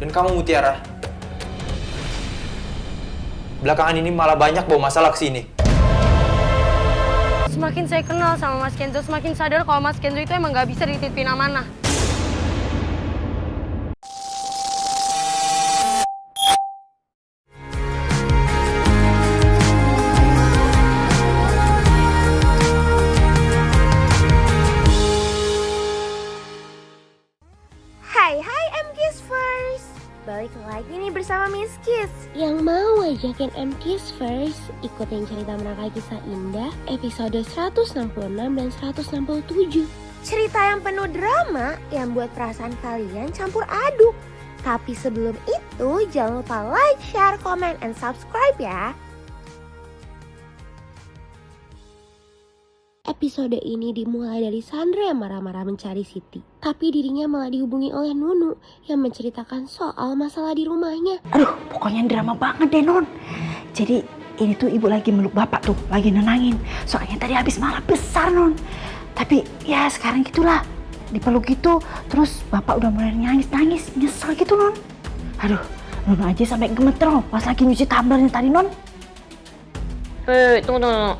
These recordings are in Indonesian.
Dan kamu Mutiara, belakangan ini malah banyak bawa masalah ke sini. Semakin saya kenal sama Mas Kenzo, semakin sadar kalau Mas Kenzo itu emang gak bisa dititipin amanah. Hai M-Kiss First. Balik lagi nih bersama Miss Kiss yang mau ajakin M-Kiss First ikutin cerita merangkai kisah indah episode 166 dan 167. Cerita yang penuh drama yang buat perasaan kalian campur aduk. Tapi sebelum itu jangan lupa like, share, comment, and subscribe ya. Episode ini dimulai dari Sandra yang marah-marah mencari Siti. Tapi dirinya malah dihubungi oleh Nunu yang menceritakan soal masalah di rumahnya. Aduh, pokoknya drama banget deh, Non. Jadi ini tuh ibu lagi meluk bapak tuh, lagi nenangin. Soalnya tadi habis marah besar, Non. Tapi ya sekarang gitulah, dipeluk gitu, terus bapak udah mulai nangis-nangis, nyesel gitu, Non. Aduh, Nunu aja sampai gemeter loh pas lagi nyuci tumblernya tadi, Non. Tunggu.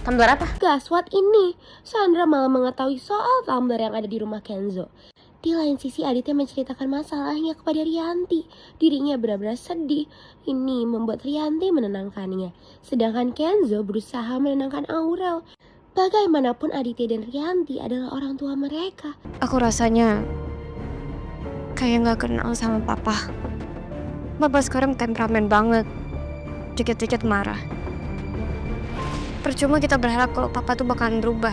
Tumbler apa? Gaswat ini, Sandra malah mengetahui soal tumbler yang ada di rumah Kenzo. Di lain sisi Aditya menceritakan masalahnya kepada Rianti. Dirinya benar-benar sedih. Ini membuat Rianti menenangkannya. Sedangkan Kenzo berusaha menenangkan Aurel. Bagaimanapun Aditya dan Rianti adalah orang tua mereka. Aku rasanya kayak gak kenal sama papa. Papa sekarang temperamen banget. Dikit-dikit marah. Percuma kita berharap kalau papa tuh bakalan berubah.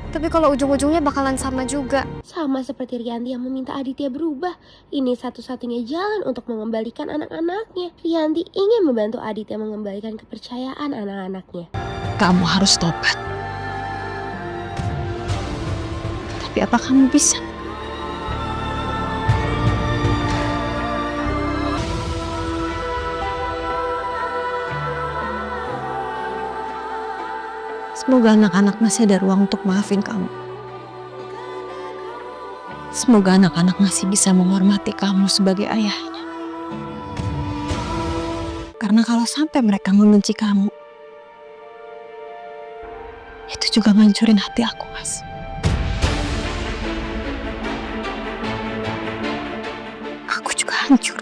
Tapi kalau ujung-ujungnya bakalan sama juga. Sama seperti Rianti yang meminta Aditya berubah. Ini satu-satunya jalan untuk mengembalikan anak-anaknya. Rianti ingin membantu Aditya mengembalikan kepercayaan anak-anaknya. Kamu harus tobat. Tapi apa kamu bisa? Semoga anak-anak masih ada ruang untuk maafin kamu. Semoga anak-anak masih bisa menghormati kamu sebagai ayahnya. Karena kalau sampai mereka membenci kamu, itu juga ngancurin hati aku, Mas. Aku juga hancur.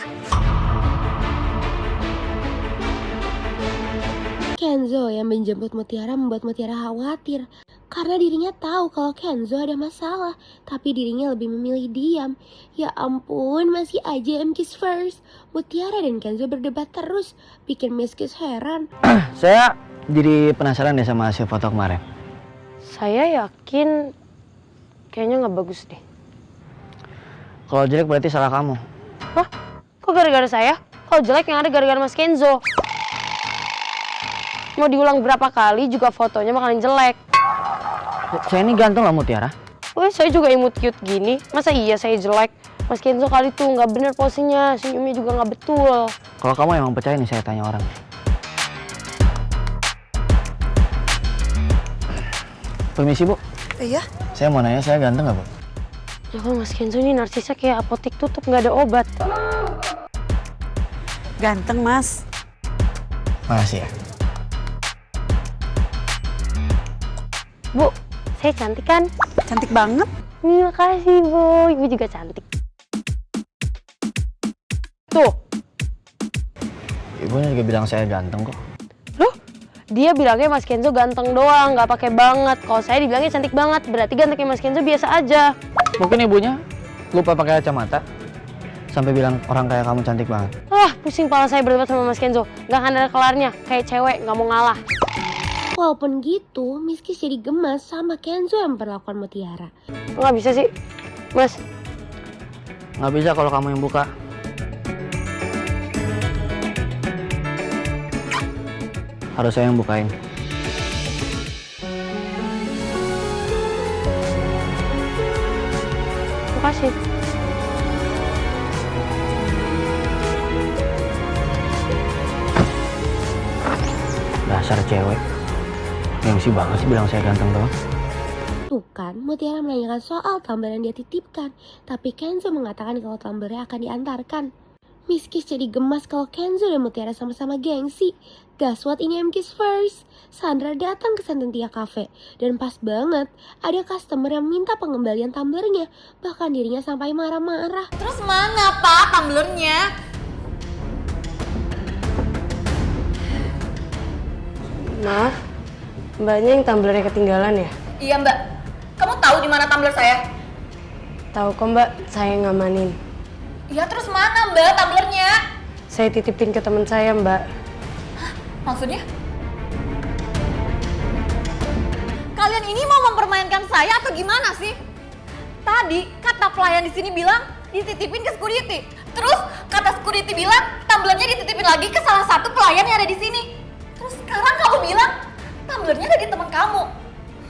Kenzo yang menjemput Mutiara membuat Mutiara khawatir karena dirinya tahu kalau Kenzo ada masalah, tapi dirinya lebih memilih diam. Ya ampun, masih aja M-Kiss First. Mutiara dan Kenzo berdebat terus, bikin Miss Kiss heran. Saya jadi penasaran deh sama hasil foto kemarin. Saya yakin kayaknya gak bagus deh. Kalau jelek berarti salah kamu. Hah? Kok gara-gara saya? Kalau jelek yang ada gara-gara Mas Kenzo. Mau diulang berapa kali juga fotonya bakalan jelek. Saya ini ganteng loh Mutiara. Wih, saya juga imut cute gini. Masa iya saya jelek? Mas Kenzo kali tuh nggak bener posenya, senyumnya juga nggak betul. Kalau kamu emang percaya nih saya tanya orang. Permisi Bu. Iya? Saya mau nanya, saya ganteng nggak Bu? Ya kalau Mas Kenzo ini narsisnya kayak apotek tutup nggak ada obat. Ganteng, Mas. Makasih ya. Bu, saya cantik kan? Cantik banget. Terima kasih Bu, Ibu juga cantik. Tuh, Ibunya juga bilang saya ganteng kok. loh, dia bilangnya Mas Kenzo ganteng doang, nggak pakai banget. Kalau saya dibilangnya cantik banget, berarti gantengnya Mas Kenzo biasa aja. Mungkin ibunya lupa pakai kacamata sampai bilang orang kayak kamu cantik banget. Ah, pusing pala saya berdebat sama Mas Kenzo. Nggak akan ada kelarnya, kayak cewek nggak mau ngalah. Walaupun gitu, Miss Kiss jadi gemas sama Kenzo yang memperlakukan Mutiara. Nggak bisa sih, Mas. Nggak bisa kalau kamu yang buka. Harus saya yang bukain. Makasih. Dasar cewek. Gengsi banget sih bilang saya ganteng doang. Tuh kan, Mutiara menanyakan soal tumbler yang dia titipkan. Tapi Kenzo mengatakan kalau tumblernya akan diantarkan. Miss Kiss jadi gemas kalau Kenzo dan Mutiara sama-sama gengsi. Gaswat ini MKiss First. Sandra datang ke Santentia Cafe. Dan pas banget, ada customer yang minta pengembalian tumblernya. Bahkan dirinya sampai marah-marah. Terus mana Pak tumblernya? Maaf, mbaknya yang tumblernya ketinggalan ya? Iya Mbak. Kamu tahu di mana tumbler saya? Tahu kok mbak, saya ngamanin. Iya terus mana Mbak tumblernya? Saya titipin ke teman saya mbak. Maksudnya? Kalian ini mau mempermainkan saya atau gimana sih? Tadi kata pelayan di sini bilang dititipin ke security. Terus kata security bilang tumblernya dititipin lagi ke salah satu pelayan yang ada di sini. Terus sekarang kamu bilang tumblernya ada di teman kamu.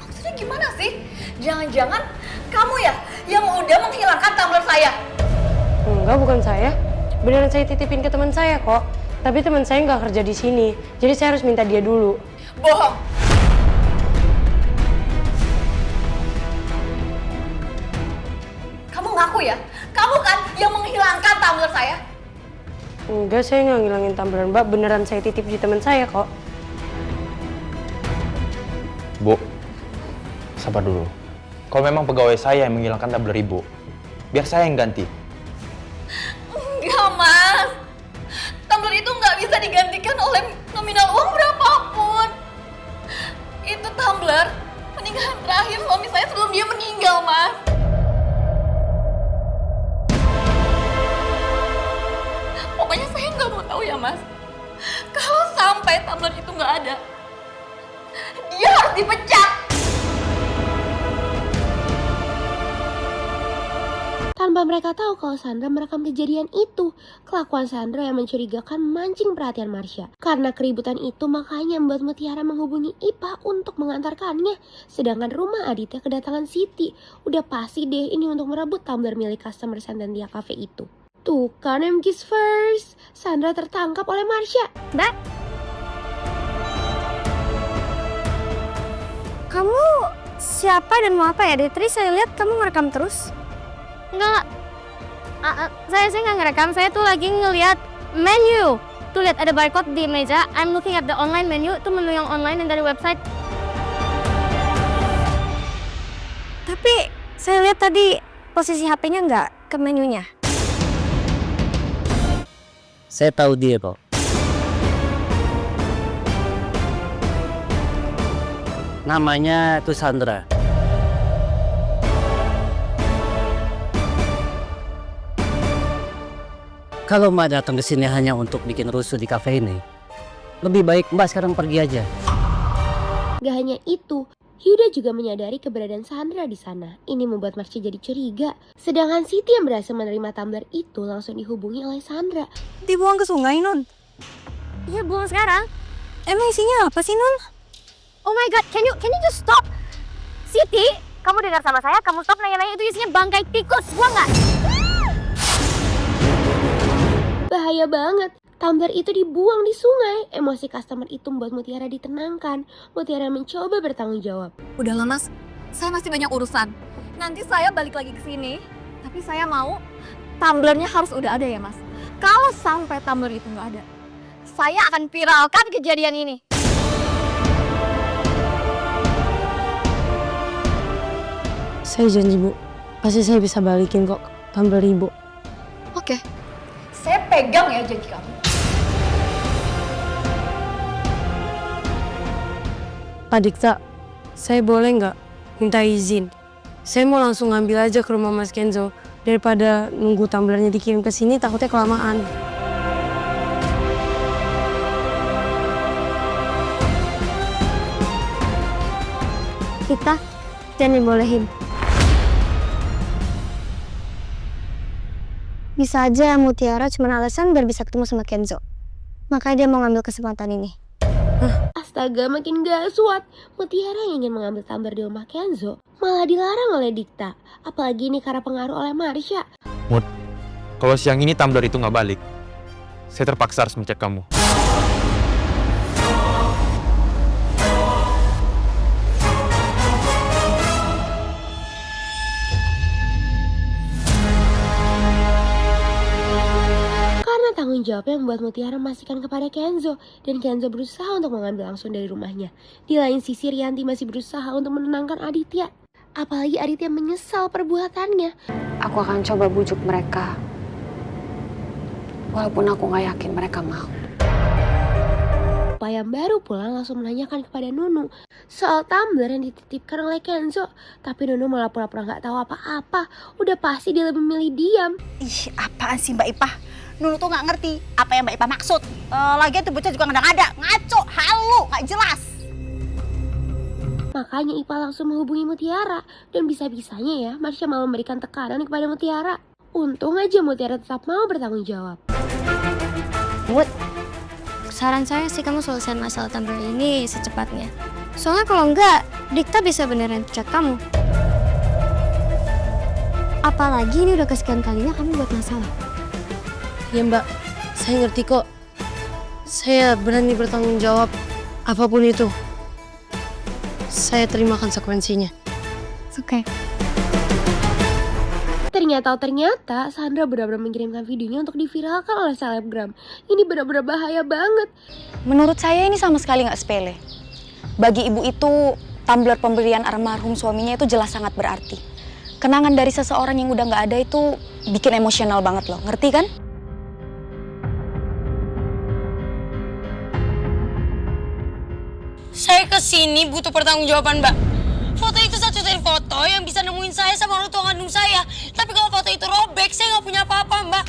Maksudnya gimana sih? Jangan-jangan kamu ya yang udah menghilangkan tumbler saya? Enggak, bukan saya. Beneran saya titipin ke teman saya kok. Tapi teman saya nggak kerja di sini, jadi saya harus minta dia dulu. Bohong. Kamu ngaku ya? Kamu kan yang menghilangkan tumbler saya? Enggak, saya nggak ngilangin tumbler mbak. Beneran saya titip di teman saya kok. Bu, sabar dulu. Kalau memang pegawai saya yang menghilangkan tumbler ibu, biar saya yang ganti. Enggak Mas. Tumbler itu nggak bisa digantikan oleh nominal uang berapapun. Itu tumbler peninggalan terakhir suami saya sebelum dia meninggal, Mas. Pokoknya saya nggak mau tahu ya, Mas. Kalau sampai tumbler itu nggak ada, dia harus dipecat. Tanpa mereka tahu kalau Sandra merekam kejadian itu. Kelakuan Sandra yang mencurigakan mancing perhatian Marsha. Karena keributan itu makanya membuat Mutiara menghubungi Ipa untuk mengantarkannya. Sedangkan rumah Aditya kedatangan Siti. Udah pasti deh ini untuk merebut tumbler milik customer Santentia Cafe itu. Tuh kan MKiss First. Sandra tertangkap oleh Marsha. Mbak, kamu siapa dan mau apa ya? Dari tadi saya lihat kamu ngerekam terus. Enggak, saya nggak ngerekam. Saya tuh lagi ngeliat menu. Tuh lihat ada barcode di meja. I'm looking at the online menu. Itu menu yang online yang dari website. Tapi saya lihat tadi posisi HP-nya nggak ke menunya. Saya tahu dia kok. Namanya itu Sandra. Kalau Mbak datang ke sini hanya untuk bikin rusuh di kafe ini, lebih baik Mbak sekarang pergi aja. Gak hanya itu, Hyuda juga menyadari keberadaan Sandra di sana. Ini membuat Marsha jadi curiga. Sedangkan Siti yang berhasil menerima tumbler itu langsung dihubungi oleh Sandra. Dibuang ke sungai, Nun. Iya, buang sekarang. Emang isinya apa sih, Nun? Oh my god, can you just stop? Siti, kamu dengar sama saya, kamu stop nanya-nanya itu isinya bangkai tikus, buang nggak? Bahaya banget. Tumbler itu dibuang di sungai. Emosi customer itu membuat Mutiara ditenangkan. Mutiara mencoba bertanggung jawab. Udahlah Mas, saya masih banyak urusan. Nanti saya balik lagi ke sini. Tapi saya mau tumblernya harus udah ada ya Mas. Kalau sampai tumbler itu nggak ada, saya akan viralkan kejadian ini. Saya janji bu, pasti saya bisa balikin kok tumbler ibu. Oke, saya pegang ya janji kamu. Pak Dikta, saya boleh nggak minta izin? Saya mau langsung ngambil aja ke rumah Mas Kenzo. Daripada nunggu tumblernya dikirim ke sini, takutnya kelamaan. Kita jangan dibolehin. Bisa aja Mutiara cuma alasan biar bisa ketemu sama Kenzo. Makanya dia mau ngambil kesempatan ini. Astaga, makin gaswat. Mutiara yang ingin mengambil tumbler di rumah Kenzo malah dilarang oleh Dikta. Apalagi ini karena pengaruh oleh Marsha. Mut, kalau siang ini tumbler itu nggak balik, saya terpaksa harus mencet kamu. tanggung jawab yang membuat Mutiara memastikan kepada Kenzo, dan Kenzo berusaha untuk mengambil langsung dari rumahnya. Di lain sisi, Rianti masih berusaha untuk menenangkan Aditya. Apalagi Aditya menyesal perbuatannya. Aku akan coba bujuk mereka. Walaupun aku gak yakin mereka mau. Pak yang baru pulang langsung menanyakan kepada Nunu soal tumbler yang dititipkan oleh Kenzo. Tapi Nunu malah pura-pura gak tahu apa-apa. Udah pasti dia lebih memilih diam. Ih, apaan sih Mbak Ipah? Nunu tuh gak ngerti apa yang Mbak Ipah maksud. Lagian tuh bocah juga ngada-ngada, ngaco, halu, gak jelas. Makanya Ipa langsung menghubungi Mutiara. Dan bisa-bisanya ya, Marsha malah memberikan tekanan kepada Mutiara. Untung aja Mutiara tetap mau bertanggung jawab. Mut, saran saya sih kamu selesaiin masalah tumbler ini secepatnya. Soalnya kalau enggak, Dikta bisa beneran pecat kamu. Apalagi ini udah kesekian kalinya kamu buat masalah. Ya Mbak, saya ngerti kok. Saya berani bertanggung jawab apapun itu. Saya terima konsekuensinya. Oke. Ternyata Sandra benar-benar mengirimkan videonya untuk diviralkan oleh selebgram. Ini benar-benar bahaya banget. Menurut saya ini sama sekali nggak sepele. Bagi ibu itu, tumbler pemberian almarhum suaminya itu jelas sangat berarti. Kenangan dari seseorang yang udah nggak ada itu bikin emosional banget loh, ngerti kan? Saya kesini butuh pertanggungjawaban Mbak. Foto itu satu-satunya foto yang bisa nemuin saya sama orang tua kandung saya. Tapi kalau foto itu robek, saya nggak punya apa-apa Mbak.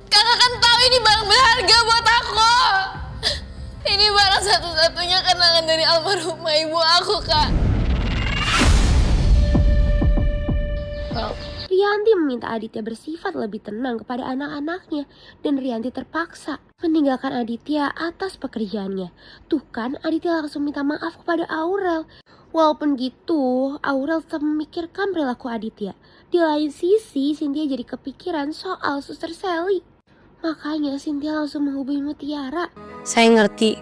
Kakak kan tahu ini barang berharga buat aku. Ini barang satu-satunya kenangan dari almarhumah ibu aku, Kak. Rianti meminta Aditya bersifat lebih tenang kepada anak-anaknya. Dan Rianti terpaksa meninggalkan Aditya atas pekerjaannya. Tuh kan, Aditya langsung minta maaf kepada Aurel. Walaupun gitu, Aurel tetap memikirkan perilaku Aditya. Di lain sisi, Cynthia jadi kepikiran soal Suster Sally. Makanya Cynthia langsung menghubungi Mutiara. Saya ngerti.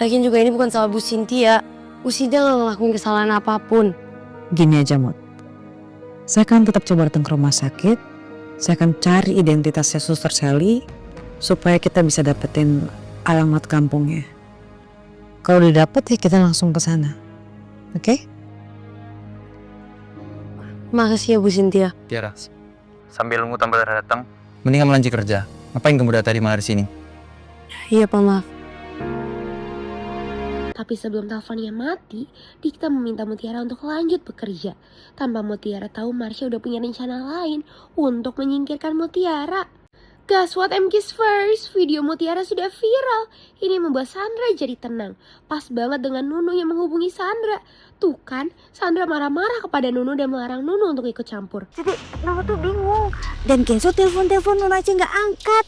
Lagian juga ini bukan salah Bu Cynthia. Bu Cynthia nggak ngelakuin kesalahan apapun. Gini aja, Mut. Saya akan tetap coba datang ke rumah sakit. Saya akan cari identitasnya Suster Sally supaya kita bisa dapetin alamat kampungnya. Kalau udah dapet ya kita langsung ke sana. Oke? Makasih ya Bu Cynthia. Tiara, sambil nunggu tumbler datang, mending kamu lanjut kerja. Ngapain kamu dari tadi malah di sini? Iya Pak, maaf. Tapi sebelum teleponnya mati, Dikta meminta Mutiara untuk lanjut bekerja. Tanpa Mutiara tahu, Marsha udah punya rencana lain untuk menyingkirkan Mutiara. Guys, what MK's first? Video Mutiara sudah viral. Ini membuat Sandra jadi tenang. Pas banget dengan Nunu yang menghubungi Sandra. Tuh kan, Sandra marah-marah kepada Nunu dan melarang Nunu untuk ikut campur. Jadi Nunu tuh bingung. Dan Kenzo telepon Nunu aja nggak angkat.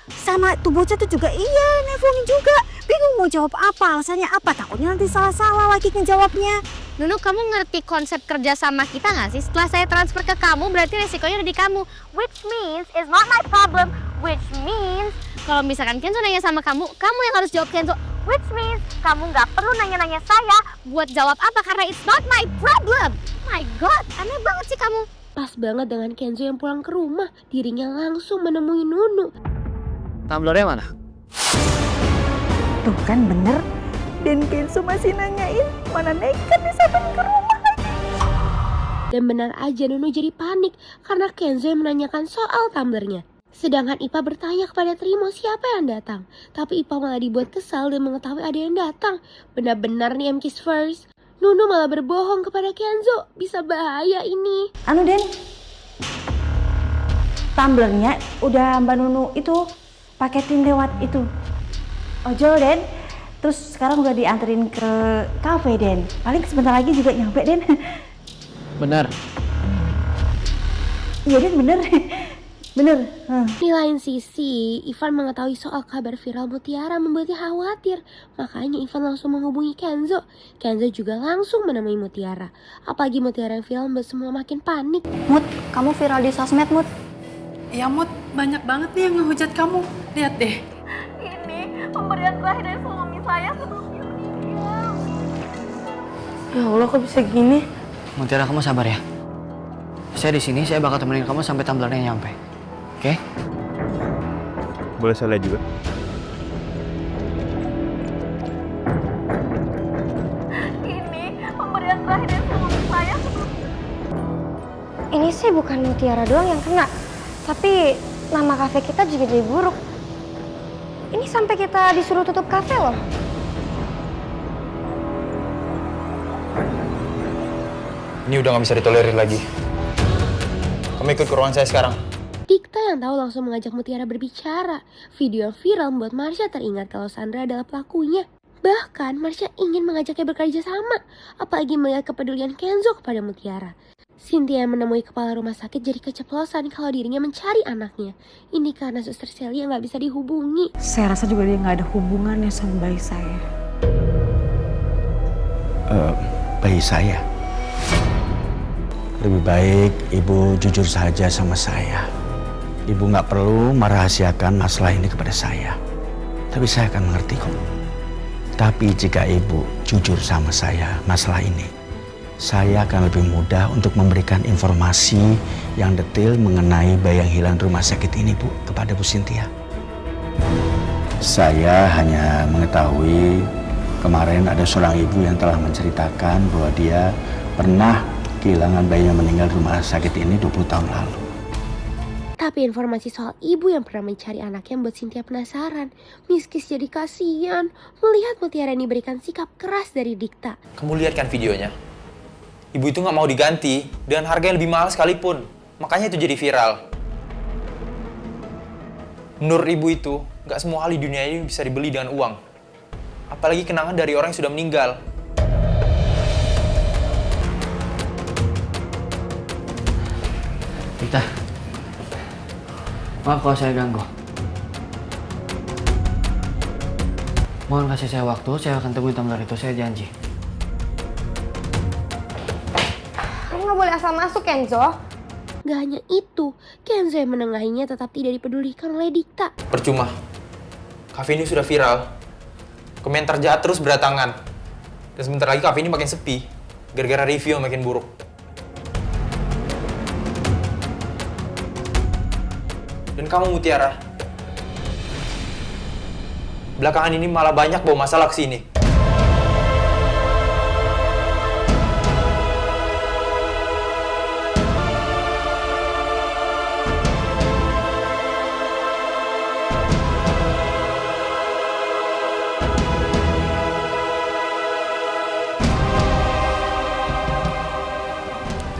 Sama tuh bocah tuh juga iya nelfonin juga. Bingung mau jawab apa, alasannya apa. Takutnya nanti salah-salah lagi ngejawabnya. Nunu, kamu ngerti konsep kerja sama kita nggak sih? Setelah saya transfer ke kamu, berarti resikonya ada di kamu. Which means it's not my problem. Which means kalau misalkan Kenzo nanya sama kamu, kamu yang harus jawab Kenzo. Which means kamu nggak perlu nanya-nanya saya buat jawab apa karena it's not my problem. My God, aneh banget sih kamu. Pas banget dengan Kenzo yang pulang ke rumah, dirinya langsung menemui Nunu. Tumblernya mana? Tuh kan bener. Dan Kenzo masih nanyain mana nekat disamperin ke rumah lagi. Dan benar aja Nunu jadi panik karena Kenzo yang menanyakan soal tumblernya. Sedangkan Ipa bertanya kepada Trimo siapa yang datang. Tapi Ipa malah dibuat kesal dan mengetahui ada yang datang. Benar-benar nih MK's first. Nunu malah berbohong kepada Kenzo. Bisa bahaya ini. Anu Den, tumblernya udah Mbak Nunu itu paketin lewat itu ojol Den. Terus sekarang udah dianterin ke kafe Den. Paling sebentar lagi juga nyampe Den. Benar. Iya Den, bener. Bener. Di lain sisi, Ivan mengetahui soal kabar viral Mutiara membuatnya khawatir. Makanya Ivan langsung menghubungi Kenzo. Kenzo juga langsung menemui Mutiara. Apalagi Mutiara yang viral membuat semua makin panik. Mut, kamu viral di sosmed, Mut. Ya Mut, banyak banget nih yang ngehujat kamu. Lihat deh. Ini pemberian terakhir dari suami saya sebelum dia meninggal. Ya Allah, kok bisa gini? Mutiara, kamu sabar ya. saya di sini, saya bakal temenin kamu sampai tumblernya nyampe. Oke? Boleh saya lihat juga? Ini pemberian terakhir dari suami saya sebelum... Ini sih bukan Mutiara doang yang kena, tapi nama kafe kita juga jadi buruk. Ini sampai kita disuruh tutup kafe loh. Ini udah nggak bisa ditolerir lagi. Kamu ikut ke ruangan saya sekarang. Dikta yang tahu langsung mengajak Mutiara berbicara. Video yang viral membuat Marsha teringat kalau Sandra adalah pelakunya. Bahkan Marsha ingin mengajaknya bekerja sama, apalagi melihat kepedulian Kenzo kepada Mutiara. Cynthia yang menemui kepala rumah sakit jadi keceplosan kalau dirinya mencari anaknya. Ini karena Suster Sally yang nggak bisa dihubungi. Saya rasa juga dia nggak ada hubungannya sama bayi saya. Bayi saya? Lebih baik ibu jujur saja sama saya. Ibu nggak perlu merahasiakan masalah ini kepada saya. Tapi saya akan mengerti kok. Tapi jika ibu jujur sama saya masalah ini, saya akan lebih mudah untuk memberikan informasi yang detail mengenai bayi yang hilang di rumah sakit ini, Bu, kepada Bu Cynthia. Saya hanya mengetahui kemarin ada seorang ibu yang telah menceritakan bahwa dia pernah kehilangan bayi yang meninggal di rumah sakit ini 20 tahun lalu. Tapi informasi soal ibu yang pernah mencari anaknya membuat Cynthia penasaran. Miss Kiss jadi kasihan melihat Mutiara ini berikan sikap keras dari Dikta. Kamu lihat kan videonya? Ibu itu nggak mau diganti dan harganya lebih mahal sekalipun. Makanya itu jadi viral. Menurut ibu itu, nggak semua hal di dunia ini bisa dibeli dengan uang. Apalagi kenangan dari orang yang sudah meninggal. Dikta, maaf kalau saya ganggu. Mohon kasih saya waktu, saya akan temuin tumbler itu, saya janji. Kamu nggak boleh asal masuk, Kenzo. Gak hanya itu, Kenzo yang menengahinya tetap tidak dipedulikan oleh Dikta. Percuma. Kafe ini sudah viral. Komentar jahat terus berdatangan. Dan sebentar lagi kafe ini makin sepi. Gara-gara review yang makin buruk. Dan kamu Mutiara, belakangan ini malah banyak bawa masalah ke sini.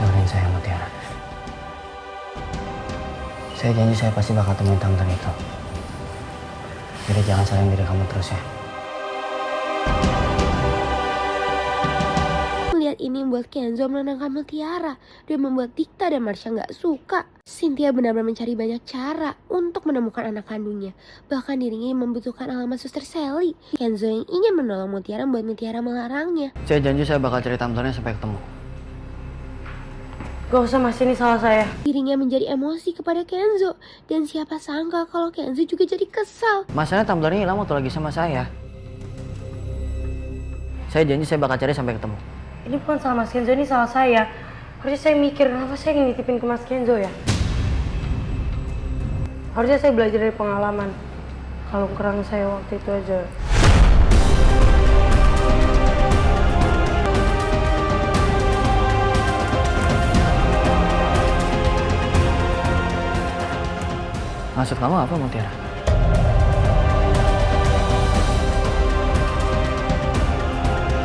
Dengerin saya, Mutiara. Saya janji saya pasti bakal temuin tumbler itu. Jadi jangan salahin diri kamu terus ya. Melihat ini membuat Kenzo menenangkan Mutiara dan membuat Dikta dan Marsha nggak suka. Cynthia benar-benar mencari banyak cara untuk menemukan anak kandungnya. Bahkan dirinya membutuhkan alamat Suster Sally. Kenzo yang ingin menolong Mutiara membuat Mutiara melarangnya. Saya janji saya bakal cari tumblernya sampai ketemu. Gak usah mas, ini salah saya. Dirinya menjadi emosi kepada Kenzo. Dan siapa sangka kalau Kenzo juga jadi kesal. Masalahnya tumblernya hilang waktu lagi sama saya. Saya janji saya bakal cari sampai ketemu. Ini bukan salah Mas Kenzo, ini salah saya. Harusnya saya mikir, kenapa saya nitipin ke Mas Kenzo ya? Harusnya saya belajar dari pengalaman. Kalau kurang saya waktu itu aja. Maksud kamu apa, Mutiara?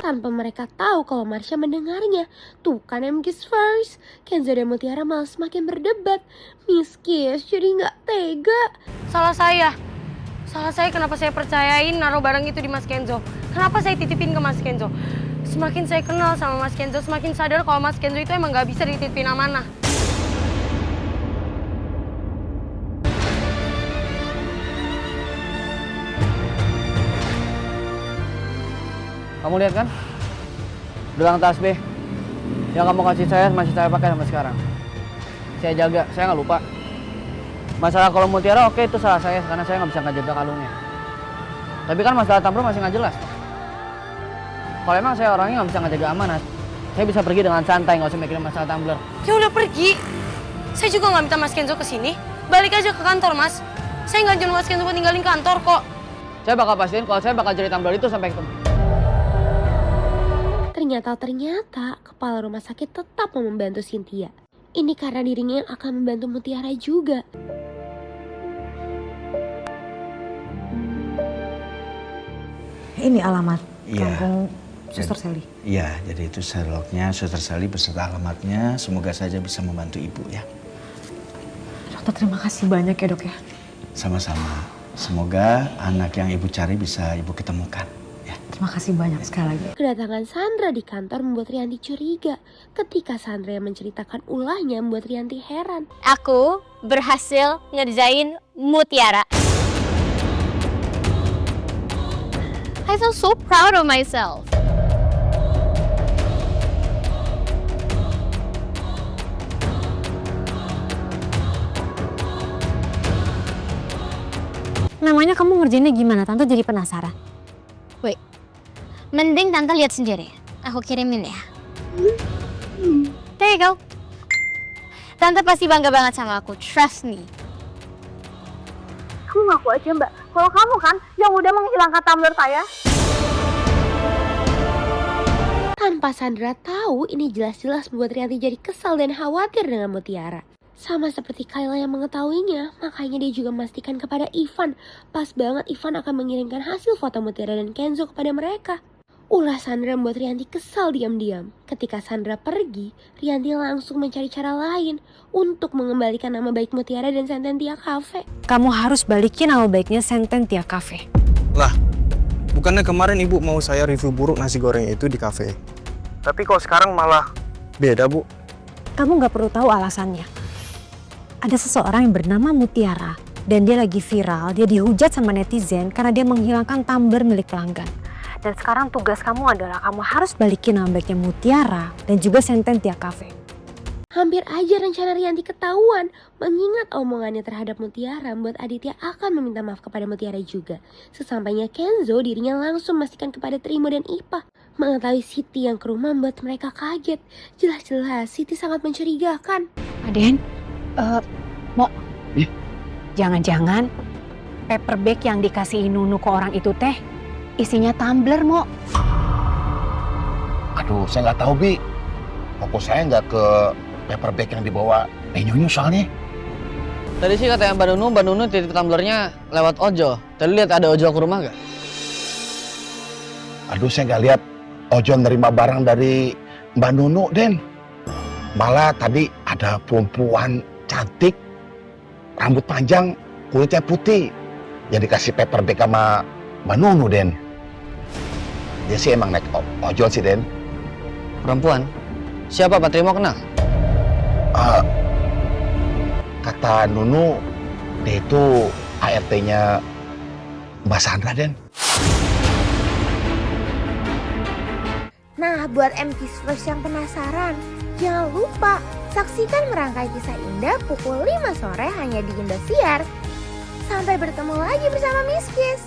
Tanpa mereka tahu kalau Marsha mendengarnya. Tuh kan MKiss first. Kenzo dan Mutiara malah semakin berdebat. Miss Kiss jadi nggak tega. Salah saya. Salah saya kenapa saya percayain naruh barang itu di Mas Kenzo. Kenapa saya titipin ke Mas Kenzo. Semakin saya kenal sama Mas Kenzo, semakin sadar kalau Mas Kenzo itu emang nggak bisa dititipin amanah. Kamu lihat kan? Gelang tasbih yang kamu kasih saya masih saya pakai sampai sekarang. Saya jaga, saya nggak lupa. Masalah kalau Mutiara oke itu salah saya karena saya nggak bisa ngejaga kalungnya. Tapi kan masalah tumbler masih nggak jelas. Kalau emang saya orangnya nggak bisa ngejaga amanah, saya bisa pergi dengan santai nggak usah mikirin masalah tumbler. Dia udah pergi. Saya juga nggak minta Mas Kenzo kesini. Balik aja ke kantor, Mas. Saya nggak nyuruh Mas Kenzo buat ninggalin kantor kok. Saya bakal pastiin kalau saya bakal cari tumbler itu sampai ketemu. Ternyata kepala rumah sakit tetap mau membantu Cynthia. Ini karena dirinya yang akan membantu Mutiara juga. Ini alamat Iya. kampung Suster Sally. Iya, jadi itu Sherlocknya, Suster Sally beserta alamatnya. Semoga saja bisa membantu ibu ya. Dokter, terima kasih banyak ya dok ya. Sama-sama. Semoga anak yang ibu cari bisa ibu ketemukan. Terima kasih banyak sekali lagi. Kedatangan Sandra di kantor membuat Rianti curiga. Ketika Sandra yang menceritakan ulahnya membuat Rianti heran. Aku berhasil ngerjain Mutiara. I feel so proud of myself. Namanya kamu ngerjainnya gimana? Tante jadi penasaran. Wait, mending Tante lihat sendiri. Aku kirimin ya. There you go. Tante pasti bangga banget sama aku. Trust me. Kamu ngaku aja mbak, kalau kamu kan yang udah menghilangkan tumbler saya. Tanpa Sandra tahu, ini jelas-jelas membuat Rianti jadi kesal dan khawatir dengan Mutiara. Sama seperti Kayla yang mengetahuinya, makanya dia juga memastikan kepada Ivan. Pas banget Ivan akan mengirimkan hasil foto Mutiara dan Kenzo kepada mereka. Ulah Sandra membuat Rianti kesal diam-diam. Ketika Sandra pergi, Rianti langsung mencari cara lain untuk mengembalikan nama baik Mutiara dan Sententia Cafe. Kamu harus balikin nama baiknya Sententia Cafe. Lah, bukannya kemarin ibu mau saya review buruk nasi goreng itu di kafe. Tapi kok sekarang malah beda, Bu? Kamu nggak perlu tahu alasannya. Ada seseorang yang bernama Mutiara dan dia lagi viral. Dia dihujat sama netizen karena dia menghilangkan tumbler milik pelanggan. Dan sekarang tugas kamu adalah kamu harus balikin nama baiknya Mutiara dan juga Sententia Cafe. Hampir aja rencana Rianti ketahuan. Mengingat omongannya terhadap Mutiara membuat Aditya akan meminta maaf kepada Mutiara juga. Sesampainya Kenzo, dirinya langsung memastikan kepada Trimo dan Ipa. Mengetahui Siti yang ke rumah membuat mereka kaget. Jelas-jelas Siti sangat mencurigakan. Aden, Mo, jangan-jangan paper bag yang dikasih Nunu ke orang itu teh isinya tumbler, Mo. Aduh, saya nggak tahu, Bi. Fokus saya nggak ke paper bag yang dibawa Nyunyu soalnya. Tadi sih katanya Mbak Nunu titip tumblernya lewat ojol. Tadi lihat ada ojol ke rumah nggak? Aduh, saya nggak lihat ojol nerima barang dari Mbak Nunu, Den. Malah tadi ada perempuan cantik, rambut panjang, kulitnya putih, yang dikasih paper bag sama Mbak Nunu, Den. Dia sih emang naik ojol sih, Den. Perempuan? Siapa Pak Trimo kenal? Kata Nunu, dia itu ART-nya Mbak Sandra, Den. Nah, buat MKisVerse yang penasaran, jangan lupa saksikan Merangkai Kisah Indah pukul 5 sore hanya di Indosiar. Sampai bertemu lagi bersama Miss Kiss.